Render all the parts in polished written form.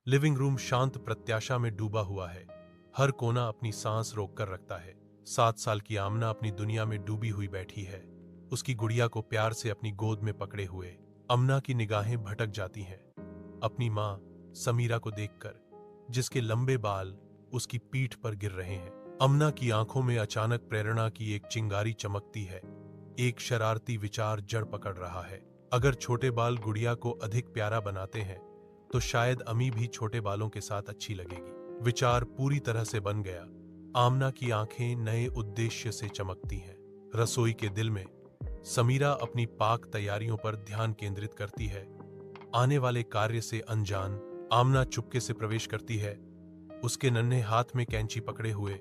Living room शांत प्रत्याशा में डूबा हुआ है। हर कोना अपनी सांस रोककर रखता है। 7 साल की आमना अपनी दुनिया में डूबी हुई बैठी है, उसकी गुड़िया को प्यार से अपनी गोद में पकड़े हुए। अमना की निगाहें भटक जाती हैं अपनी माँ समीरा को देखकर, जिसके लंबे बाल उसकी पीठ पर गिर रहे हैं। अमना की आंखों में अचानक प्रेरणा की एक चिंगारी चमकती है। एक शरारती विचार जड़ पकड़ रहा है। अगर छोटे बाल गुड़िया को अधिक प्यारा बनाते हैं तो शायद अमी भी छोटे बालों के साथ अच्छी लगेगी। विचार पूरी तरह से बन गया। आमना की आंखें नए उद्देश्य से चमकती हैं। रसोई के दिल में समीरा अपनी पाक तैयारियों पर ध्यान केंद्रित करती है। आने वाले कार्य से अनजान आमना चुपके से प्रवेश करती है, उसके नन्हे हाथ में कैंची पकड़े हुए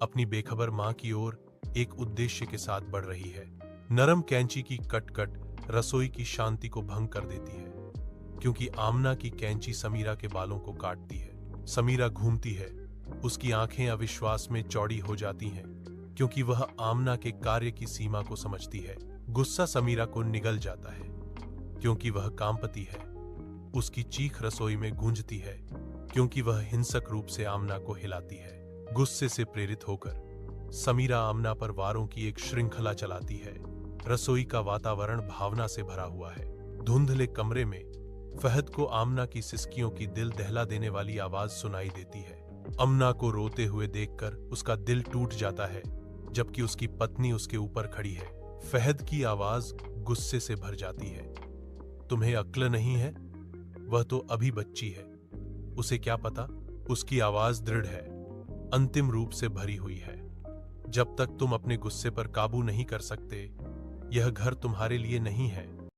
अपनी बेखबर मां की ओर एक उद्देश्य के साथ बढ़ रही है। नरम कैंची की कट-कट रसोई की शांति को भंग कर देती है, क्योंकि आमना की कैंची समीरा के बालों को काटती है। समीरा घूमती है, उसकी आंखें अविश्वास में चौड़ी हो जाती हैं, क्योंकि वह आमना के कार्य की सीमा को समझती है। गुस्सा समीरा को निगल जाता है, क्योंकि वह कामपति है। उसकी चीख रसोई में गूंजती है, क्योंकि वह हिंसक रूप से आमना को हिलाती है। गुस्से से प्रेरित होकर समीरा आमना पर वारों की एक श्रृंखला चलाती है। रसोई का वातावरण भावना से भरा हुआ है। धुंधले कमरे में फहद को आमना की सिसकियों की दिल दहला देने वाली आवाज सुनाई देती है। अमना को रोते हुए देखकर उसका दिल टूट जाता है, जबकि उसकी पत्नी उसके ऊपर खड़ी है। फहद की आवाज गुस्से से भर जाती है। तुम्हें अक्ल नहीं है? वह तो अभी बच्ची है, उसे क्या पता? उसकी आवाज दृढ़ है, अंतिम रूप से भरी हुई है। जब तक तुम अपने गुस्से पर काबू नहीं कर सकते, यह घर तुम्हारे लिए नहीं है।